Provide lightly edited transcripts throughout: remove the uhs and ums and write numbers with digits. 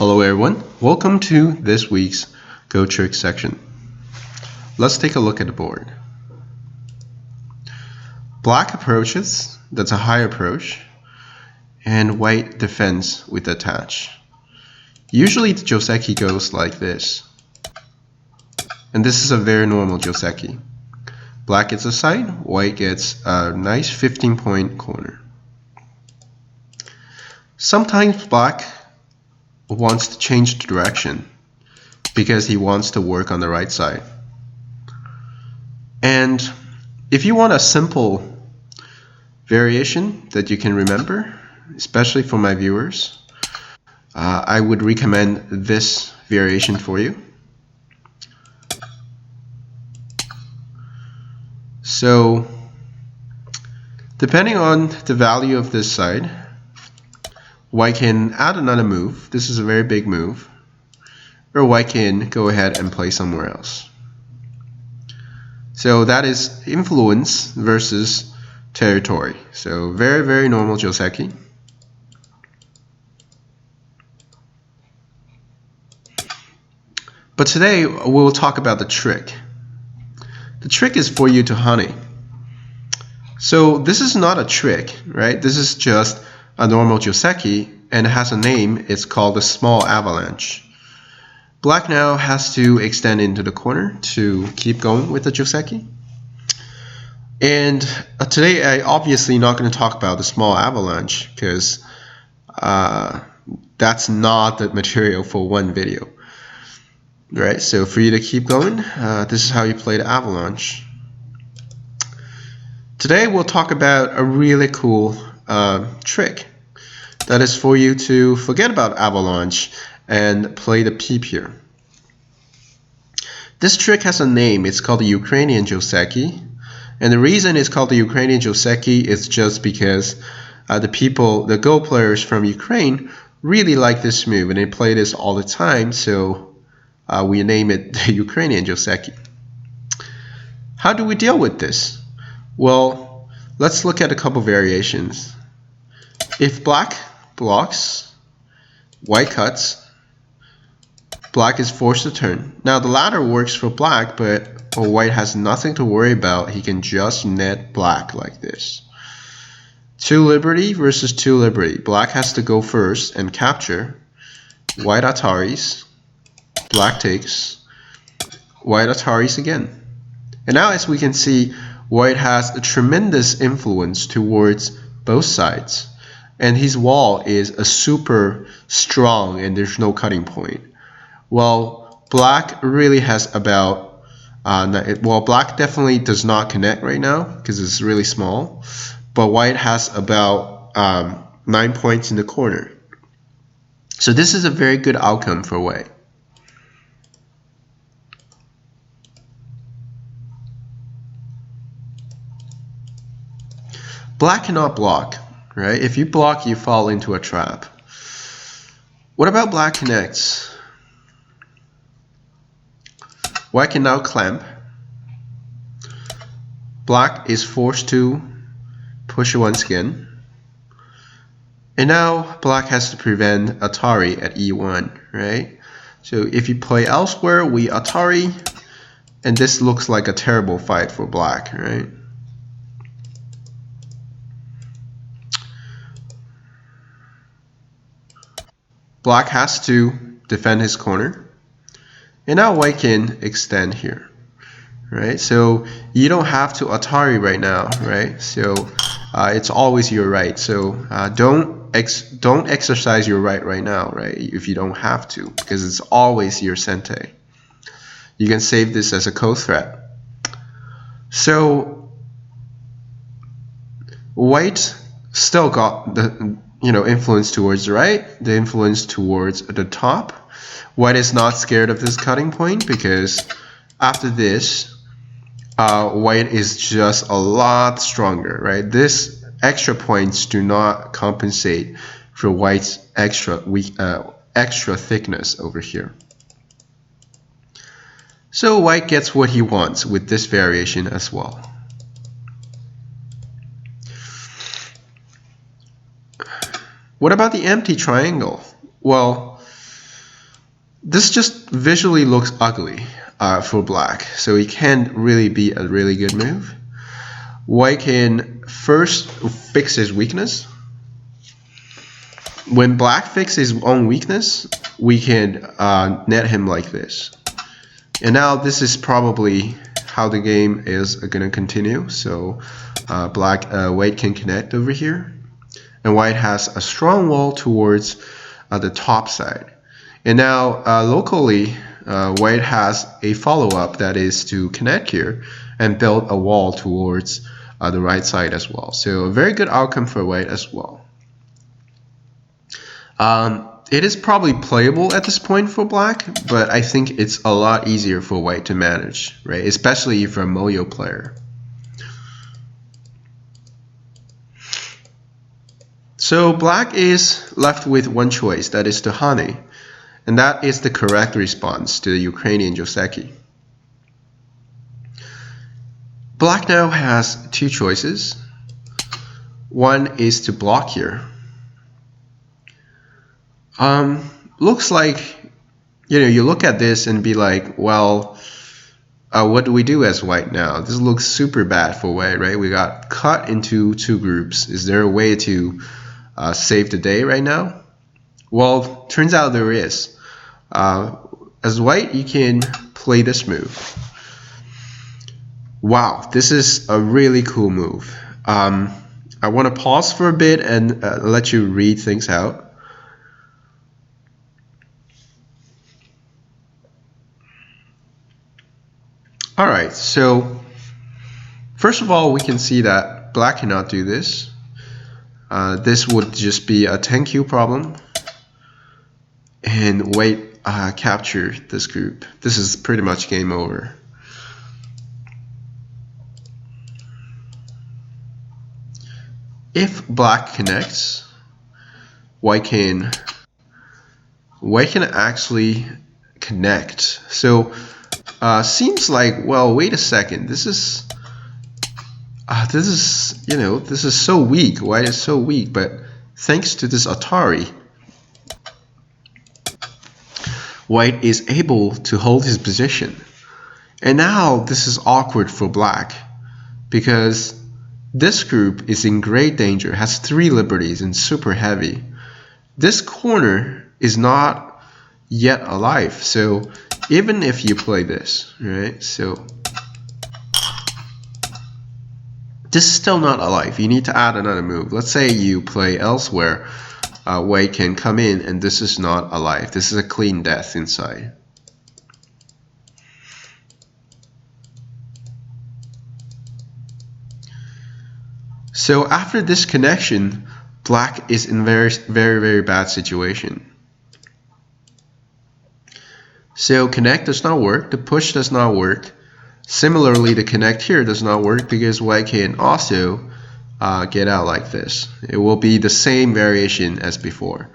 Hello everyone, welcome to this week's Go Trick section. Let's take a look at the board. Black approaches, that's a high approach, and white defends with attach. Usually the Joseki goes like this. And this is a very normal Joseki. Black gets a side, white gets a nice 15-point corner. Sometimes black wants to change the direction because he wants to work on the right side. And if you want a simple variation that you can remember, especially for my viewers, I would recommend this variation for you. So depending on the value of this side, white can add another move. This is a very big move. Or white can go ahead and play somewhere else. So that is influence versus territory. So very, very normal Joseki. But today we'll talk about the trick. The trick is for you to honey. So this is not a trick, right? This is just a normal Joseki and it has a name. It's called the small avalanche. Black now has to extend into the corner to keep going with the Joseki. And today I obviously not going to talk about the small avalanche because that's not the material for one video. Right, so for you to keep going, this is how you play the avalanche. Today we'll talk about a really cool trick that is for you to forget about avalanche and play the peep here. This trick has a name. It's called the Ukrainian Joseki, and the reason it's called the Ukrainian Joseki is just because the Go players from Ukraine really like this move and they play this all the time, so we name it the Ukrainian Joseki. How do we deal with this? Well, let's look at a couple variations. If black blocks, white cuts, black is forced to turn. Now the latter works for black, but white has nothing to worry about. He can just net black like this. 2 liberty versus 2 liberty. Black has to go first and capture. White Ataris. Black takes, white Ataris again. And now as we can see, white has a tremendous influence towards both sides. And his wall is a super strong and there's no cutting point. Well, black really has about, black definitely does not connect right now because it's really small. But white has about 9 points in the corner. So this is a very good outcome for white. Black cannot block, right? If you block, you fall into a trap. What about black connects? White can now clamp. Black is forced to push once again. And now black has to prevent Atari at E1, right? So if you play elsewhere, we Atari, and this looks like a terrible fight for black, right? Black has to defend his corner. And now white can extend here, right? So you don't have to Atari right now, right? So it's always your right. So don't exercise your right now, right? If you don't have to, because it's always your sente. You can save this as a co-threat. So white still got the influence towards the right, the influence towards the top. White is not scared of this cutting point because after this, white is just a lot stronger, right? This extra points do not compensate for white's extra thickness over here. So white gets what he wants with this variation as well. What about the empty triangle? Well, This just visually looks ugly for black, so it can't really be a really good move. White can first fix his weakness. When black fixes his own weakness, we can net him like this. And now this is probably how the game is going to continue. So white can connect over here, and white has a strong wall towards the top side. And now locally, white has a follow-up that is to connect here and build a wall towards the right side as well. So a very good outcome for white as well. It is probably playable at this point for black, but I think it's a lot easier for white to manage, right? Especially if you're a Moyo player. So black is left with one choice, that is to Hane, and that is the correct response to the Ukrainian Joseki. Black now has two choices. One is to block here. Looks like, you look at this and be like, well, what do we do as white now? This looks super bad for white, right? We got cut into two groups. Is there a way to save the day right now? Well, turns out there is. As white, you can play this move. Wow, this is a really cool move. I want to pause for a bit and let you read things out. Alright, so first of all, we can see that black cannot do this. This would just be a 10Q problem. And white capture this group. This is pretty much game over. If black connects, white can actually connect. So seems like, well, wait a second, this is so weak. White is so weak, but thanks to this Atari, white is able to hold his position. And now this is awkward for black, because this group is in great danger, has 3 liberties and super heavy. This corner is not yet alive, so even if you play this, right, so this is still not alive. You need to add another move. Let's say you play elsewhere, white can come in and this is not alive. This is a clean death inside. So after this connection, black is in very bad situation. So connect does not work, the push does not work. Similarly, the connect here does not work because white can also get out like this. It will be the same variation as before.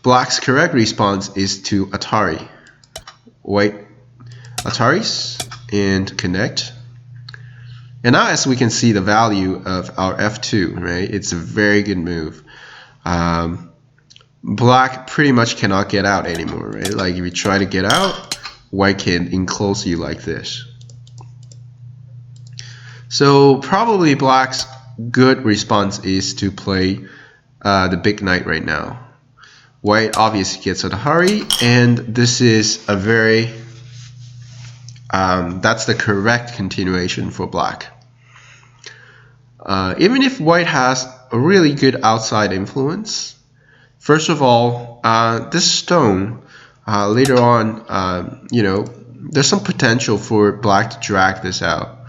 Black's correct response is to Atari. White Ataris and connect. And now as we can see the value of our F2, right? It's a very good move. Black pretty much cannot get out anymore, right? Like if you try to get out, white can enclose you like this. So probably black's good response is to play the big knight right now. White obviously gets a hurry, and this is a very that's the correct continuation for black. Even if white has a really good outside influence, first of all, this stone later on, there's some potential for black to drag this out.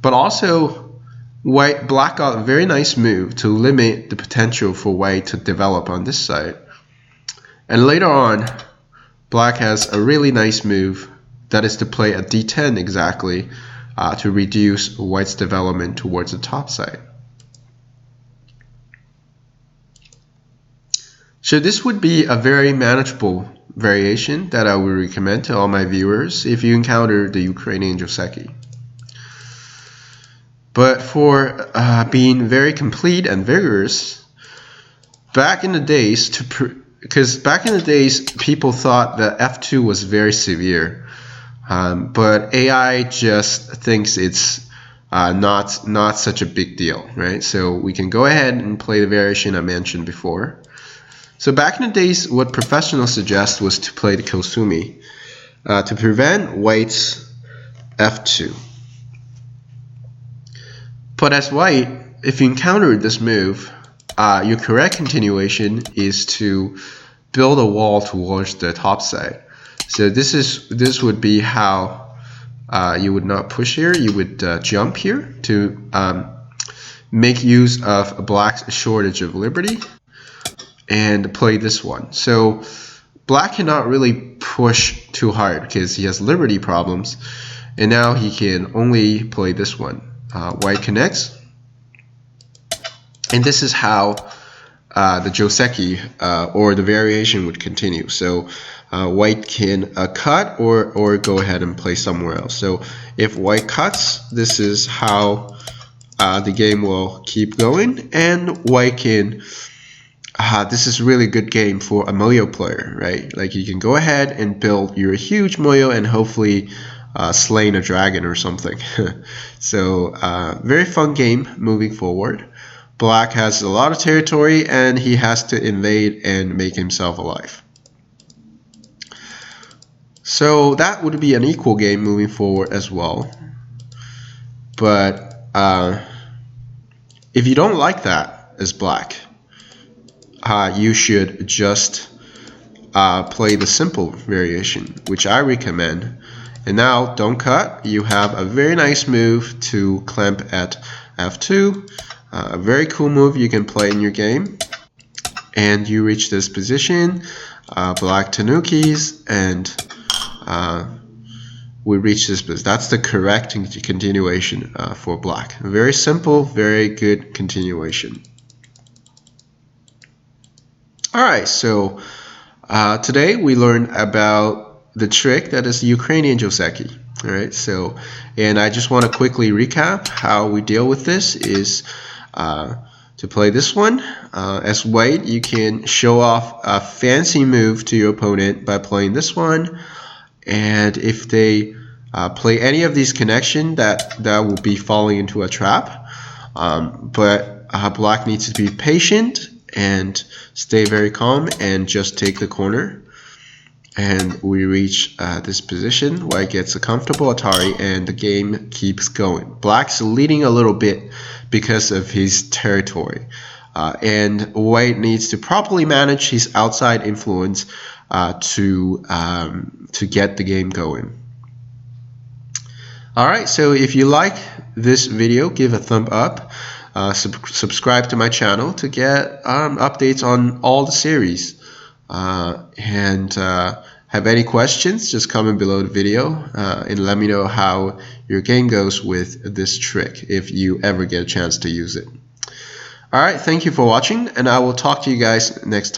But also, black got a very nice move to limit the potential for white to develop on this side. And later on, black has a really nice move that is to play a d10 exactly to reduce white's development towards the top side. So this would be a very manageable variation that I would recommend to all my viewers if you encounter the Ukrainian Joseki. But for being very complete and vigorous, back in the days, because back in the days, people thought that f2 was very severe, but AI just thinks it's not such a big deal, right? So we can go ahead and play the variation I mentioned before. So back in the days, what professionals suggest was to play the Kosumi to prevent white's f2. But as white, if you encountered this move, your correct continuation is to build a wall towards the top side. So this would be how you would not push here. You would jump here to make use of black's shortage of liberty and play this one. So black cannot really push too hard because he has liberty problems, and now he can only play this one. White connects, and this is how the Joseki or the variation would continue. So white can cut or go ahead and play somewhere else. So if white cuts, this is how the game will keep going, and white can this is really good game for a moyo player, right? Like you can go ahead and build your huge moyo and hopefully slaying a dragon or something. So very fun game moving forward. Black has a lot of territory and he has to invade and make himself alive. So that would be an equal game moving forward as well. But if you don't like that as black, you should just play the simple variation, which I recommend. And now, don't cut. You have a very nice move to clamp at f2. A very cool move you can play in your game. And you reach this position, black tanukis, and we reach this position. That's the correct continuation for black. Very simple, very good continuation. Alright, so today we learned about the trick that is the Ukrainian Joseki. Alright, so, and I just want to quickly recap how we deal with this is to play this one. As white, you can show off a fancy move to your opponent by playing this one, and if they play any of these connection, that will be falling into a trap. But black needs to be patient and stay very calm and just take the corner, and we reach this position. White gets a comfortable Atari and the game keeps going. Black's leading a little bit because of his territory, and white needs to properly manage his outside influence to get the game going. Alright, so if you like this video, give a thumb up. Subscribe to my channel to get updates on all the series, and have any questions, just comment below the video and let me know how your game goes with this trick if you ever get a chance to use it. Alright, thank you for watching, and I will talk to you guys next time.